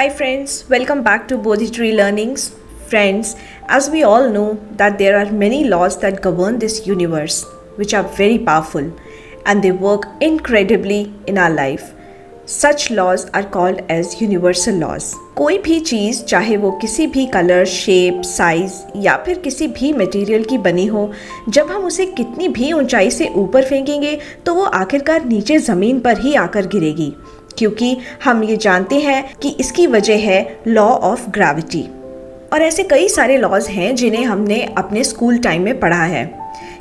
Hi friends, welcome back to Bodhi Tree Learnings. Friends, as we all know that there are many laws that govern this universe which are very powerful and they work incredibly in our life. Such laws are called as universal laws. कोई भी चीज़ चाहे वो किसी भी colour, shape, size या फिर किसी भी मटेरियल की बनी हो, जब हम उसे कितनी भी ऊंचाई से ऊपर फेंकेंगे तो वो आखिरकार नीचे ज़मीन पर ही आकर गिरेगी, क्योंकि हम ये जानते हैं कि इसकी वजह है लॉ ऑफ ग्रेविटी। और ऐसे कई सारे लॉज हैं जिन्हें हमने अपने स्कूल टाइम में पढ़ा है।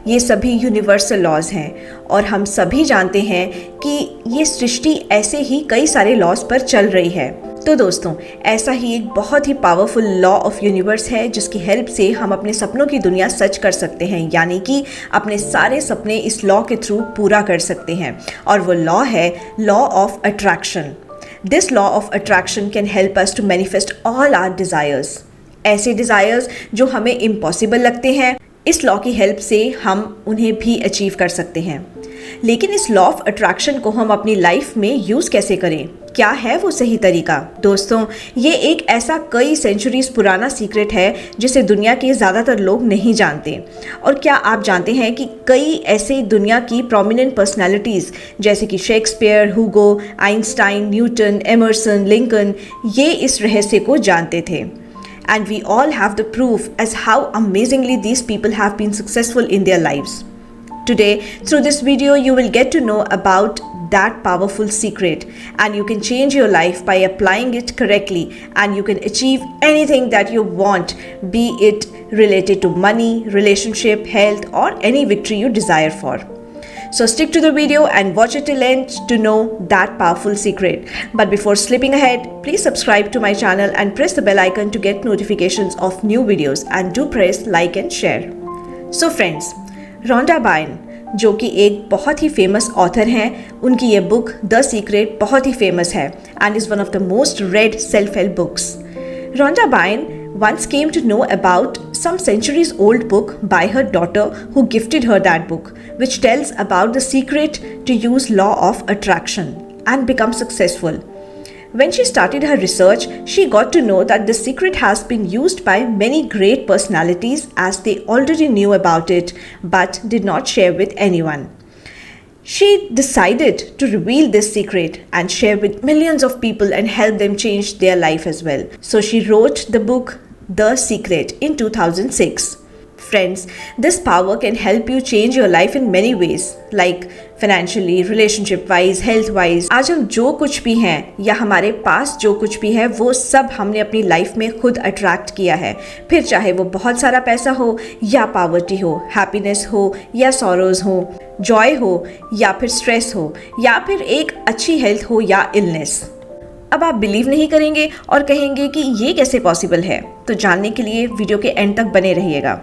ये सभी यूनिवर्सल लॉज हैं और हम सभी जानते हैं कि ये सृष्टि ऐसे ही कई सारे लॉज पर चल रही है। तो दोस्तों, ऐसा ही एक बहुत ही पावरफुल लॉ ऑफ यूनिवर्स है जिसकी हेल्प से हम अपने सपनों की दुनिया सच कर सकते हैं, यानी कि अपने सारे सपने इस लॉ के थ्रू पूरा कर सकते हैं। और वो लॉ है law of attraction. This law of attraction can help us to manifest all our desires. ऐसे डिज़ायर्स जो हमें इम्पॉसिबल लगते हैं, इस लॉ की हेल्प से हम उन्हें भी अचीव कर सकते हैं। लेकिन इस लॉ ऑफ अट्रैक्शन को हम अपनी लाइफ में यूज़ कैसे करें? क्या है वो सही तरीका? दोस्तों, ये एक ऐसा कई सेंचुरीज पुराना सीक्रेट है जिसे दुनिया के ज़्यादातर लोग नहीं जानते। और क्या आप जानते हैं कि कई ऐसे दुनिया की प्रोमिनेंट पर्सनालिटीज़ जैसे कि शेक्सपियर, हुगो, आइंस्टाइन, न्यूटन, एमर्सन, लिंकन, ये इस रहस्य को जानते थे। And we all have the proof as how amazingly these people have been successful in their lives. Today, through this video, you will get to know about that powerful secret, and you can change your life by applying it correctly, and you can achieve anything that you want, be it related to money, relationship, health, or any victory you desire for. So stick to the video and watch it till end to know that powerful secret. But before slipping ahead, please subscribe to my channel and press the bell icon to get notifications of new videos, and do press like and share. So friends, Rhonda Byrne, जो कि एक बहुत ही famous author हैं, उनकी ये book the secret बहुत ही famous है and is one of the most read self-help books. Rhonda Byrne once came to know about some centuries old book by her daughter who gifted her that book, which tells about the secret to use law of attraction and become successful. When she started her research, she got to know that the secret has been used by many great personalities as they already knew about it but did not share with anyone. She decided to reveal this secret and share with millions of people and help them change their life as well. So she wrote the book The Secret in 2006. Friends, this power can help you change your life in many ways, like financially, relationship wise, health wise. आज हम जो कुछ भी हैं या हमारे पास जो कुछ भी है वो सब हमने अपनी लाइफ में खुद अट्रैक्ट किया है। फिर चाहे वो बहुत सारा पैसा हो या पावर्टी हो, हैप्पीनेस हो या सॉरोज हो, जॉय हो या फिर स्ट्रेस हो, या फिर एक अच्छी हेल्थ हो या इलनेस। अब आप बिलीव नहीं करेंगे और कहेंगे कि ये कैसे पॉसिबल है, तो जानने के लिए वीडियो के एंड तक बने रहिएगा।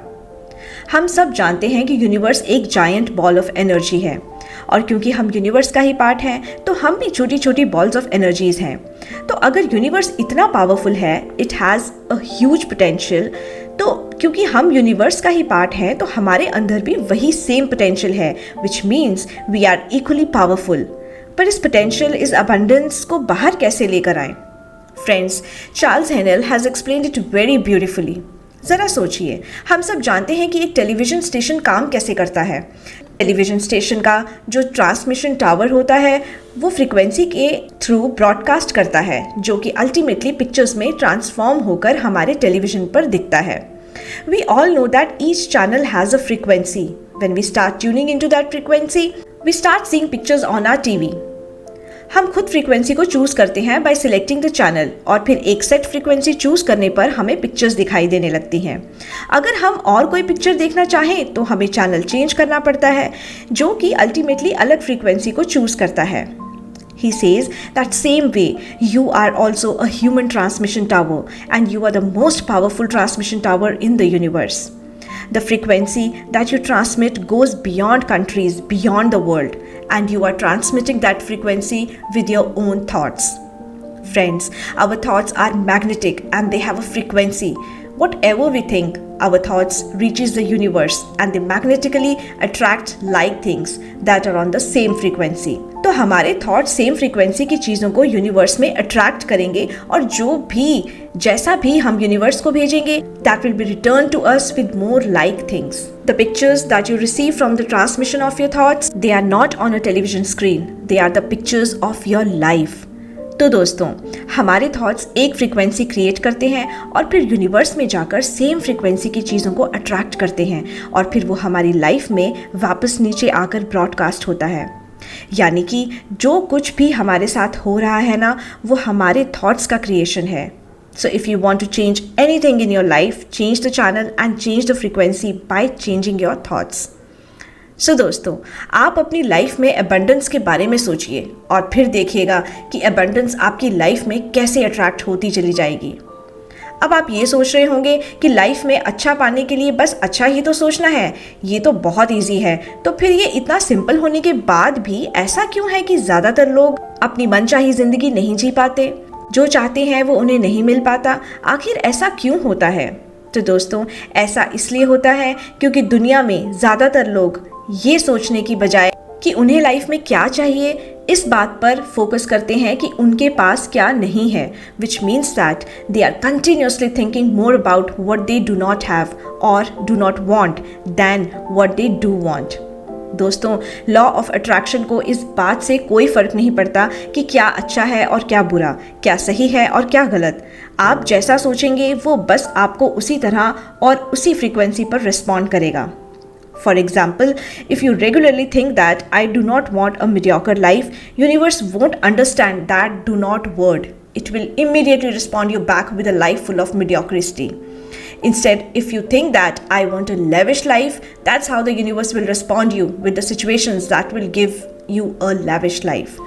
हम सब जानते हैं कि यूनिवर्स एक जायंट बॉल ऑफ एनर्जी है, और क्योंकि हम यूनिवर्स का ही पार्ट हैं तो हम भी छोटी छोटी बॉल्स ऑफ एनर्जीज हैं। तो अगर यूनिवर्स इतना पावरफुल है, it has a huge potential, तो क्योंकि हम यूनिवर्स का ही पार्ट हैं तो हमारे अंदर भी वही सेम पोटेंशियल है, which means we are equally powerful. पर इस पोटेंशियल, इस अबंडेंस को बाहर कैसे लेकर आएं? Friends, Charles Haanel has explained it very beautifully. ज़रा सोचिए, हम सब जानते हैं कि एक टेलीविज़न स्टेशन काम कैसे करता है। टेलीविज़न स्टेशन का जो ट्रांसमिशन टावर होता है वो फ्रीक्वेंसी के थ्रू ब्रॉडकास्ट करता है, जो कि अल्टीमेटली पिक्चर्स में ट्रांसफॉर्म होकर हमारे टेलीविज़न पर दिखता है। We all know that each channel has a frequency. When we start tuning into that frequency, we start seeing pictures on our TV. हम खुद फ्रीक्वेंसी को चूज़ करते हैं बाय सिलेक्टिंग द चैनल, और फिर एक सेट फ्रीक्वेंसी चूज़ करने पर हमें पिक्चर्स दिखाई देने लगती हैं। अगर हम और कोई पिक्चर देखना चाहें तो हमें चैनल चेंज करना पड़ता है, जो कि अल्टीमेटली अलग फ्रीक्वेंसी को चूज़ करता है। He says that same way you are also a human transmission tower, and you are the most powerful transmission tower in the universe. The frequency that you transmit goes beyond countries, beyond the world, and you are transmitting that frequency with your own thoughts. Friends, our thoughts are magnetic and they have a frequency Whatever we think, our thoughts reaches the universe and they magnetically attract like things that are on the same frequency. तो हमारे thoughts same frequency की चीज़ों को universe में attract करेंगे और जो भी जैसा भी हम यूनिवर्स को भेजेंगे that will be returned to us with more like things. The pictures that you receive from the transmission of your thoughts, they are not on a television screen. They are the pictures of your life. तो दोस्तों, हमारे thoughts एक frequency create करते हैं और फिर universe में जाकर सेम फ्रीक्वेंसी की चीज़ों को अट्रैक्ट करते हैं और फिर वो हमारी लाइफ में वापस नीचे आकर ब्रॉडकास्ट होता है। यानी कि जो कुछ भी हमारे साथ हो रहा है ना, वो हमारे थॉट्स का क्रिएशन है। So if you want to change anything in your life, change the channel and change the frequency by changing your thoughts. सो दोस्तों, आप अपनी लाइफ में एबंडेंस के बारे में सोचिए और फिर देखिएगा कि एबंडेंस आपकी लाइफ में कैसे अट्रैक्ट होती चली जाएगी। अब आप ये सोच रहे होंगे कि लाइफ में अच्छा पाने के लिए बस अच्छा ही तो सोचना है, ये तो बहुत इजी है। तो फिर ये इतना सिंपल होने के बाद भी ऐसा क्यों है कि ज़्यादातर लोग अपनी मनचाही ज़िंदगी नहीं जी पाते, जो चाहते हैं वो उन्हें नहीं मिल पाता? आखिर ऐसा क्यों होता है? तो दोस्तों, ऐसा इसलिए होता है क्योंकि दुनिया में ज़्यादातर लोग ये सोचने की बजाय कि उन्हें लाइफ में क्या चाहिए, इस बात पर फोकस करते हैं कि उनके पास क्या नहीं है, which means that they are continuously thinking more about what they do not have और do not want than what they do want. दोस्तों, लॉ ऑफ अट्रैक्शन को इस बात से कोई फ़र्क नहीं पड़ता कि क्या अच्छा है और क्या बुरा, क्या सही है और क्या गलत। आप जैसा सोचेंगे वो बस आपको उसी तरह और उसी फ्रीक्वेंसी पर रिस्पॉन्ड करेगा। For example, if you regularly think that I do not want a mediocre life, universe won't understand that do not word. It will immediately respond you back with a life full of mediocrity. Instead, if you think that I want a lavish life, that's how the universe will respond you with the situations that will give you a lavish life.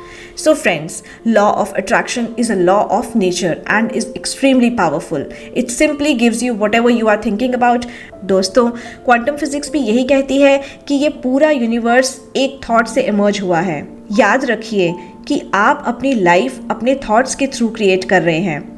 So friends, law of attraction is a law of nature and is extremely powerful. It simply gives you whatever you are thinking about. दोस्तों, quantum physics भी यही कहती है कि ये पूरा universe एक thought से इमर्ज हुआ है। याद रखिए कि आप अपनी लाइफ अपने थॉट्स के थ्रू क्रिएट कर रहे हैं।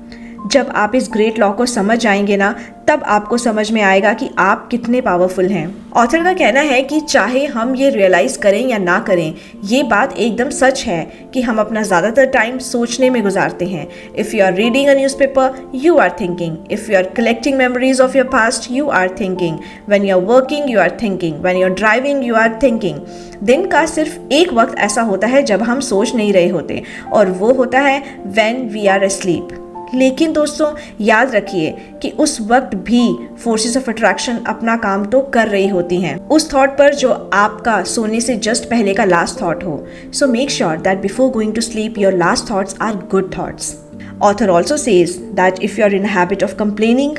जब आप इस ग्रेट लॉ को समझ जाएंगे ना, तब आपको समझ में आएगा कि आप कितने पावरफुल हैं। ऑथर का कहना है कि चाहे हम ये रियलाइज़ करें या ना करें, ये बात एकदम सच है कि हम अपना ज़्यादातर टाइम सोचने में गुजारते हैं। If you are reading a newspaper, you are thinking. If you are collecting memories of your past, you are thinking. When you are working, you are thinking. When you are driving, you are thinking. दिन का सिर्फ एक वक्त ऐसा होता है जब हम सोच नहीं रहे होते, और वो होता है व्हेन वी आर asleep। लेकिन दोस्तों, याद रखिए कि उस वक्त भी फोर्सेस ऑफ अट्रैक्शन अपना काम तो कर रही होती हैं उस थॉट पर जो आपका सोने से जस्ट पहले का लास्ट थॉट हो। So make sure that before going to sleep your last thoughts are good thoughts. Author also says that if you are in a habit of complaining,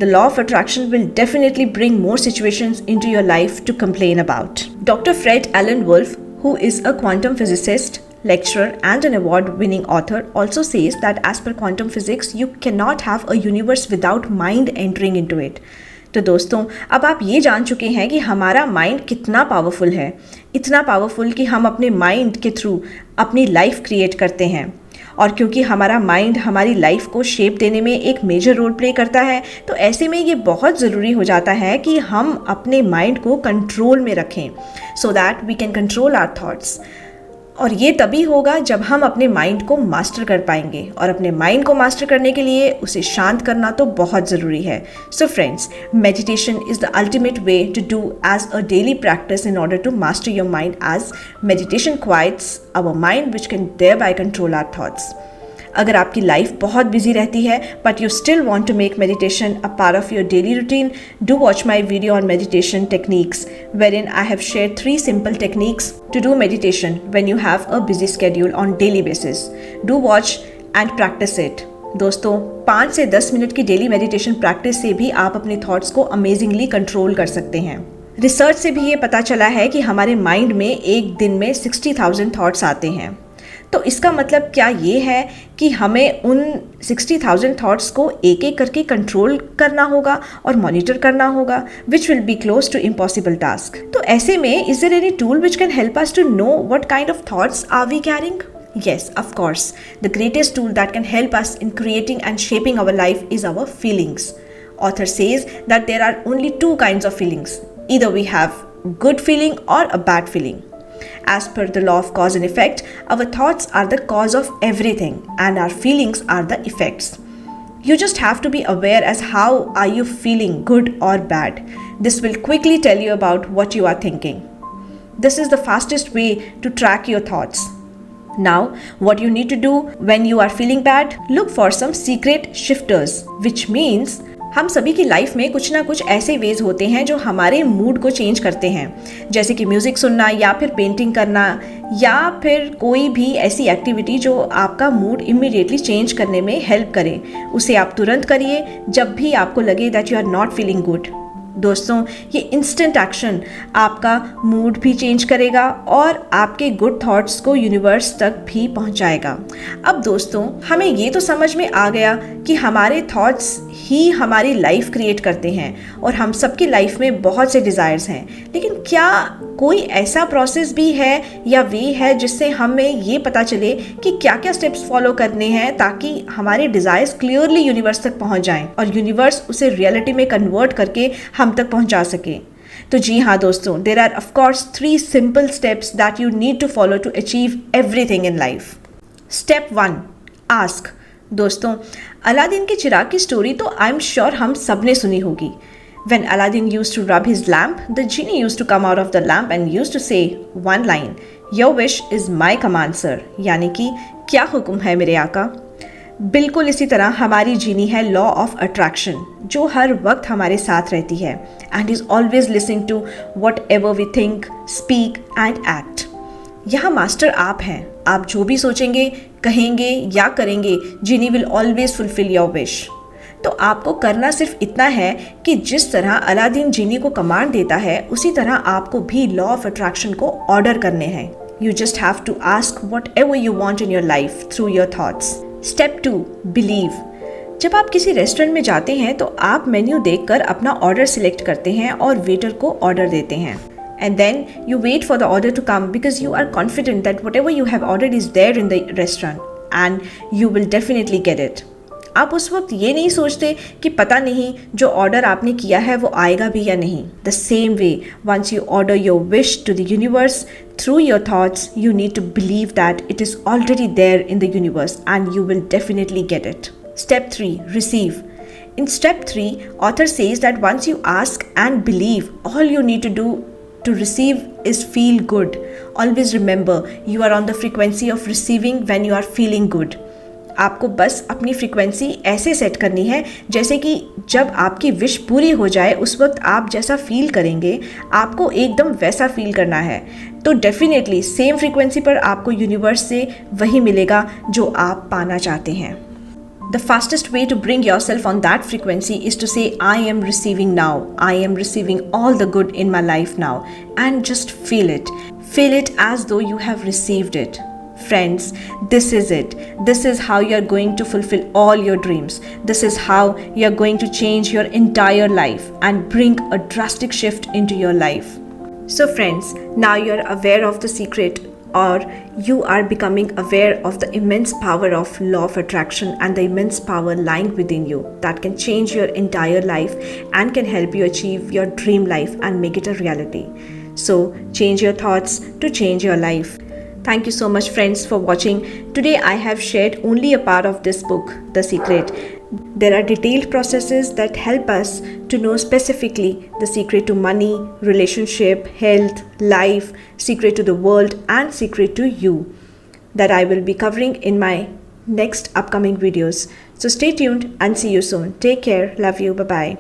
the law of attraction will definitely bring more situations into your life to complain about. Dr. Fred Alan Wolf, who is a quantum physicist, lecturer and an award-winning author, also says that as per quantum physics, you cannot have a universe without mind entering into it. तो दोस्तों, अब आप ये जान चुके हैं कि हमारा माइंड कितना पावरफुल है, इतना पावरफुल कि हम अपने माइंड के थ्रू अपनी लाइफ क्रिएट करते हैं। और क्योंकि हमारा माइंड हमारी लाइफ को शेप देने में एक मेजर रोल प्ले करता है, तो ऐसे में ये बहुत ज़रूरी हो जाता है कि हम अपने माइंड को कंट्रोल में रखें, so that we can control our thoughts. और ये तभी होगा जब हम अपने माइंड को मास्टर कर पाएंगे, और अपने माइंड को मास्टर करने के लिए उसे शांत करना तो बहुत ज़रूरी है। So friends, meditation is the ultimate way to do as a daily practice in order to master your mind, as meditation quiets our mind which can thereby control our thoughts. अगर आपकी लाइफ बहुत busy रहती है but you still want to make meditation a part of your daily routine, do watch my video on meditation techniques wherein I have shared 3 simple techniques to do meditation when you have a busy schedule on daily basis. Do watch and practice it. दोस्तों, 5 से 10 minute की daily meditation practice से भी आप अपने thoughts को amazingly control कर सकते हैं। रिसर्च से भी ये पता चला है कि हमारे माइंड में एक दिन में 60,000 थॉट्स आते हैं। तो इसका मतलब क्या ये है कि हमें उन 60,000 थॉट्स को एक एक करके कंट्रोल करना होगा और मॉनिटर करना होगा, which will be close to impossible task. तो ऐसे में is there any tool which can help us to know what kind of thoughts are we carrying? Yes, of course. The greatest tool that can help us in creating and shaping our life is our feelings. Author says that there are only two kinds of feelings. Either we have good feeling or a bad feeling. As per the law of cause and effect, our thoughts are the cause of everything and our feelings are the effects. You just have to be aware as how are you feeling, good or bad. This will quickly tell you about what you are thinking. This is the fastest way to track your thoughts. Now, what you need to do when you are feeling bad, look for some secret shifters, which means हम सभी की life में कुछ ना कुछ ऐसे veg होते हैं जो हमारे मूड को चेंज करते हैं, जैसे कि म्यूज़िक सुनना या फिर पेंटिंग करना या फिर कोई भी ऐसी एक्टिविटी जो आपका मूड इमीडिएटली चेंज करने में हेल्प करे। उसे आप तुरंत करिए जब भी आपको लगे that you are not feeling good. दोस्तों, ये इंस्टेंट एक्शन आपका मूड भी चेंज करेगा और आपके गुड थॉट्स को यूनिवर्स तक भी पहुंचाएगा। अब दोस्तों, हमें ये तो समझ में आ गया कि हमारे थॉट्स ही हमारी लाइफ क्रिएट करते हैं और हम सबकी लाइफ में बहुत से डिज़ायर्स हैं, लेकिन क्या कोई ऐसा प्रोसेस भी है या वे है जिससे हमें ये पता चले कि क्या क्या स्टेप्स फॉलो करने हैं ताकि हमारे डिज़ायर्स क्लियरली यूनिवर्स तक पहुंच जाएं और यूनिवर्स उसे रियलिटी में कन्वर्ट करके हम तक पहुंचा सके? तो जी हाँ दोस्तों, there are of course 3 simple steps that you need to follow to achieve everything in life. Step 1, ask. दोस्तों, अलादीन के चिराग की स्टोरी तो आई एम श्योर हम सब ने सुनी होगी। When Aladdin used to rub his lamp, the genie used to come out of the lamp and used to say one line, "Your wish is my command, sir." यानी कि क्या हुक्म है मेरे आका। बिल्कुल इसी तरह हमारी जीनी है लॉ ऑफ अट्रैक्शन, जो हर वक्त हमारे साथ रहती है and is always listening to whatever we think, speak and act. यहाँ मास्टर आप हैं। आप जो भी सोचेंगे, कहेंगे या करेंगे, genie will always fulfil your wish. तो आपको करना सिर्फ इतना है कि जिस तरह अलादीन जीनी को कमांड देता है, उसी तरह आपको भी लॉ ऑफ अट्रैक्शन को ऑर्डर करने हैं। You just have to ask whatever you want in your life through your thoughts. Step 2, believe. जब आप किसी रेस्टोरेंट में जाते हैं तो आप मेन्यू देखकर अपना ऑर्डर सिलेक्ट करते हैं और वेटर को ऑर्डर देते हैं। And then you wait for the order to come because you are confident that whatever you have ordered is there in the restaurant and you will definitely get it. आप उस वक्त ये नहीं सोचते कि पता नहीं जो ऑर्डर आपने किया है वो आएगा भी या नहीं। The same way, once you order your wish to the universe through your thoughts, you need to believe that it is already there in the universe and you will definitely get it. Step 3, receive. In step 3, author says that once you ask and believe, all you need to do to receive is feel good. Always remember, you are on the frequency of receiving when you are feeling good. आपको बस अपनी frequency ऐसे set करनी है जैसे कि जब आपकी विश पूरी हो जाए उस वक्त आप जैसा फील करेंगे, आपको एकदम वैसा फील करना है। तो डेफिनेटली सेम फ्रीक्वेंसी पर आपको यूनिवर्स से वही मिलेगा जो आप पाना चाहते हैं। The fastest way to bring yourself on that frequency is to say, I am receiving now. I am receiving all the good in my life now. And just feel it. Feel it as though you have received it. Friends, this is it. This is how you are going to fulfill all your dreams. This is how you are going to change your entire life and bring a drastic shift into your life. So friends, now you are aware of the secret, or you are becoming aware of the immense power of law of attraction and the immense power lying within you that can change your entire life and can help you achieve your dream life and make it a reality. So change your thoughts to change your life. Thank you so much friends for watching. Today I have shared only a part of this book, The Secret. There are detailed processes that help us to know specifically the secret to money, relationship, health, life, secret to the world and secret to you that I will be covering in my next upcoming videos. So stay tuned and see you soon. Take care. Love you. Bye-bye.